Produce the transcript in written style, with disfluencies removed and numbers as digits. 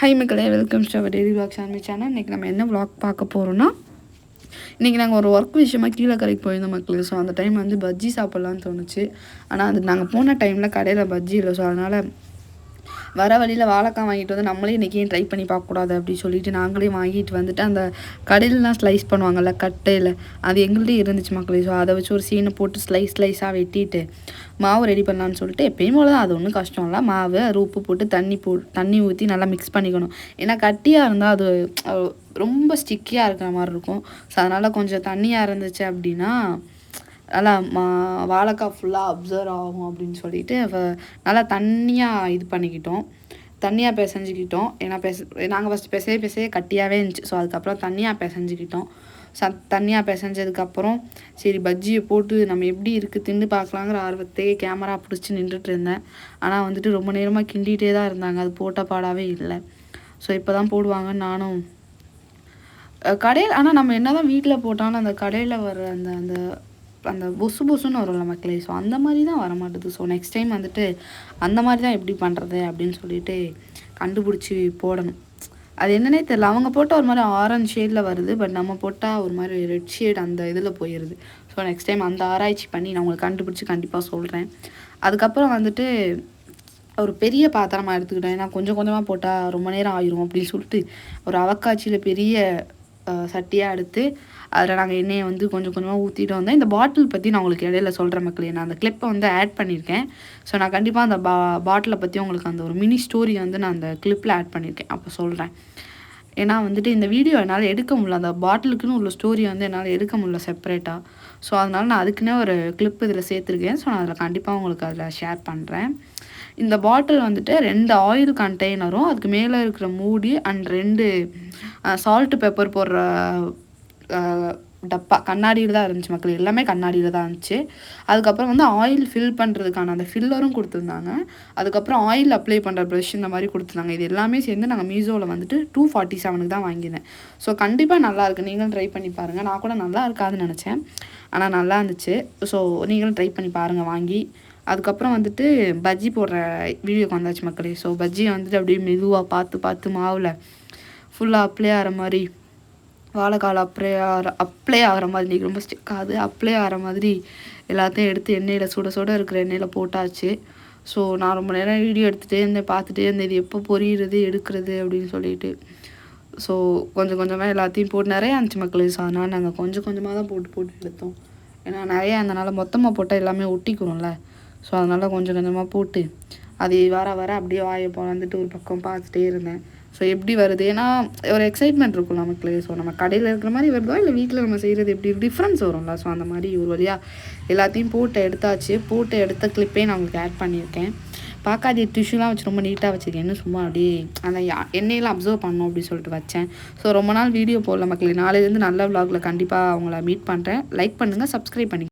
High மக்களே, welcome to our daily vlog channel. இன்றைக்கி நம்ம என்ன விளாக் பார்க்க போகிறோன்னா, இன்றைக்கி நாங்கள் ஒரு ஒர்க் விஷயமாக கீழே கரைக்கு போயிருந்தோம் மக்களே. ஸோ அந்த டைம் வந்து பஜ்ஜி சாப்பிட்லான்னு தோணுச்சு. ஆனால் அது நாங்கள் போன டைமில் கடையில் பஜ்ஜி இல்லை. ஸோ அதனால் வர வழியில் வாழைக்காய் வாங்கிட்டு வந்து நம்மளே இன்றைக்கி ட்ரை பண்ணி பார்க்கக்கூடாது அப்படின்னு சொல்லிட்டு நாங்களே வாங்கிட்டு வந்துட்டு அந்த கடையிலலாம் ஸ்லைஸ் பண்ணுவாங்கள்ல கட்டையில், அது எங்கள்கிட்டே இருந்துச்சு மக்களே. ஸோ அதை வச்சு ஒரு சீனை போட்டு ஸ்லைஸாக வெட்டிட்டு மாவு ரெடி பண்ணலான்னு சொல்லிட்டு எப்பயும் போல தான், அது ஒன்றும் கஷ்டம் இல்லை. மாவு அது உப்பு போட்டு தண்ணி ஊற்றி நல்லா மிக்ஸ் பண்ணிக்கணும். ஏன்னா கட்டியாக இருந்தால் அது ரொம்ப ஸ்டிக்கியாக இருக்கிற மாதிரி இருக்கும். ஸோ அதனால் கொஞ்சம் தண்ணியாக இருந்துச்சு அப்படின்னா நல்லா வாழைக்காய் ஃபுல்லாக அப்சர்வ் ஆகும் அப்படின்னு சொல்லிட்டு நல்லா தண்ணியாக இது பண்ணிக்கிட்டோம், தண்ணியாக பிசைஞ்சிக்கிட்டோம். ஏன்னா நாங்கள் ஃபஸ்ட்டு பிசைய கட்டியாகவே இருந்துச்சு. ஸோ அதுக்கப்புறம் தண்ணியாக பிசைஞ்சிக்கிட்டோம். தண்ணியாக பிசைஞ்சதுக்கப்புறம் சரி பஜ்ஜியை போட்டு நம்ம எப்படி இருக்குது தின்னு பார்க்கலாங்கிற ஆர்வத்தையே கேமரா பிடிச்சி நின்றுட்டு இருந்தேன். ஆனால் வந்துட்டு ரொம்ப நேரமாக கிண்டிகிட்டே தான் இருந்தாங்க, அது போட்ட பாடாவே இல்லை. ஸோ இப்போ தான் போடுவாங்கன்னு நானும் கடையில், ஆனால் நம்ம என்ன தான் வீட்டில் போட்டாலும் அந்த கடையில் வர அந்த அந்த அந்த பொசுன்னு வரும்ல மக்களே. ஸோ அந்த மாதிரி தான் வர மாட்டேது. ஸோ நெக்ஸ்ட் டைம் வந்துட்டு அந்த மாதிரி தான் எப்படி பண்ணுறது அப்படின்னு சொல்லிட்டு கண்டுபிடிச்சி போடணும். அது என்னன்னே தெரியல, அவங்க போட்டால் ஒரு மாதிரி ஆரஞ்சு ஷேடில் வருது, பட் நம்ம போட்டால் ஒரு மாதிரி ரெட் ஷேட் அந்த இதில் போயிடுது. ஸோ நெக்ஸ்ட் டைம் அந்த ஆராய்ச்சி பண்ணி நான் உங்களுக்கு கண்டுபிடிச்சி கண்டிப்பாக சொல்கிறேன். அதுக்கப்புறம் வந்துட்டு ஒரு பெரிய பாத்திரமாக எடுத்துக்கிட்டேன். ஏன்னா கொஞ்சம் கொஞ்சமாக போட்டால் ரொம்ப நேரம் ஆயிரும் அப்படின்னு சொல்லிட்டு ஒரு அவக்காட்சியில் பெரிய சட்டியாக எடுத்து அதில் நாங்கள் எண்ணெயை வந்து கொஞ்சம் கொஞ்சமாக ஊற்றிட்டு வந்தேன். இந்த பாட்டில் பற்றி நான் உங்களுக்கு இடையில சொல்கிறேன் மக்களே. நான் அந்த கிளிப்பை வந்து ஆட் பண்ணியிருக்கேன். ஸோ நான் கண்டிப்பாக அந்த பாட்டிலை பற்றி உங்களுக்கு அந்த ஒரு மினி ஸ்டோரி வந்து நான் அந்த கிளிப்பில் ஆட் பண்ணியிருக்கேன், அப்போ சொல்கிறேன். ஏன்னா வந்துட்டு இந்த வீடியோ என்னால் எடுக்க முடியல, அந்த பாட்டிலுக்குன்னு உள்ள ஸ்டோரி வந்து என்னால் எடுக்க முடியல செப்பரேட்டாக. ஸோ அதனால் நான் அதுக்குன்னே ஒரு கிளிப் இதில் சேர்த்துருக்கேன். ஸோ நான் அதில் கண்டிப்பாக உங்களுக்கு அதில் ஷேர் பண்ணுறேன். இந்த பாட்டில் வந்துட்டு 2 ஆயில் கண்டெய்னரும், அதுக்கு மேலே இருக்கிற மூடி அண்ட் 2 சால்ட்டு பெப்பர் போடுற டப்பா கண்ணாடியில் தான் இருந்துச்சு மக்கள், எல்லாமே கண்ணாடியில் தான் இருந்துச்சு. அதுக்கப்புறம் வந்து ஆயில் ஃபில் பண்ணுறதுக்கான அந்த ஃபில்லரும் கொடுத்துருந்தாங்க. அதுக்கப்புறம் ஆயில் அப்ளை பண்ணுற ப்ரஷ் இந்த மாதிரி கொடுத்துருந்தாங்க. இது எல்லாமே சேர்ந்து நாங்கள் மீஷோவில் வந்துட்டு 247 தான் வாங்கியிருந்தேன். ஸோ கண்டிப்பாக நல்லாயிருக்கு, நீங்களும் ட்ரை பண்ணி பாருங்கள். நான் கூட நல்லா இருக்காதுன்னு நினச்சேன், ஆனால் நல்லா இருந்துச்சு. ஸோ நீங்களும் ட்ரை பண்ணி பாருங்கள் வாங்கி. அதுக்கப்புறம் வந்துட்டு பஜ்ஜி போடுற வீடியோக்கு வந்தாச்சு மக்களே. ஸோ பஜ்ஜியை வந்துட்டு அப்படியே மெதுவாக பார்த்து மாவில் ஃபுல்லாக அப்ளை ஆகிற மாதிரி, வாழைக்கால் அப்ளை ஆகிற மாதிரி, இன்றைக்கி ரொம்ப ஸ்டிக்காது, அப்ளை ஆகிற மாதிரி எல்லாத்தையும் எடுத்து எண்ணெயில் சுட இருக்கிற எண்ணெயில் போட்டாச்சு. ஸோ நான் ரொம்ப நேரம் வீடியோ எடுத்துகிட்டே இருந்தேன், பார்த்துட்டே இருந்தேன் இது எப்போ பொரியிறது எடுக்கிறது அப்படின்னு சொல்லிட்டு. ஸோ கொஞ்சம் கொஞ்சமாக எல்லாத்தையும் போட்டு நிறையா இருந்துச்சு மக்களே. ஸோ அதனால் நாங்கள் கொஞ்சம் கொஞ்சமாக தான் போட்டு எடுத்தோம். ஏன்னா நிறையா இருந்தனால மொத்தமாக போட்டால் எல்லாமே ஒட்டிக்குறோம்ல. ஸோ அதனால் கொஞ்சம் கொஞ்சமாக போட்டு அது வர அப்படியே வாயை வந்துட்டு ஒரு பக்கம் பார்த்துட்டே இருந்தேன். ஸோ எப்படி வருது, ஏன்னா ஒரு எக்ஸைட்மெண்ட் இருக்கும் நமக்கு. ஸோ நம்ம கடையில் இருக்கிற மாதிரி வருதோ இல்லை வீட்டில் நம்ம செய்கிறது எப்படி டிஃப்ரென்ஸ் வரும்ல. ஸோ அந்த மாதிரி ஒரு வழியாக எல்லாத்தையும் போட்டு எடுத்தாச்சு. போட்டு எடுத்த கிளிப்பே நான் உங்களுக்கு ஆட் பண்ணியிருக்கேன். பார்க்காத டிஷ்யூலாம் வச்சு ரொம்ப நீட்டாக வச்சுருக்கேன். இன்னும் சும்மா அப்படியே அந்த எண்ணெயெல்லாம் அப்சர்வ் பண்ணணும் அப்படின்னு சொல்லிட்டு வச்சேன். ஸோ ரொம்ப நாள் வீடியோ போடல மக்களே. நாளையிலேருந்து நல்ல விலாகில் கண்டிப்பாக அவங்கள மீட் பண்ணுறேன். லைக் பண்ணுங்கள், சப்ஸ்கிரைப் பண்ணி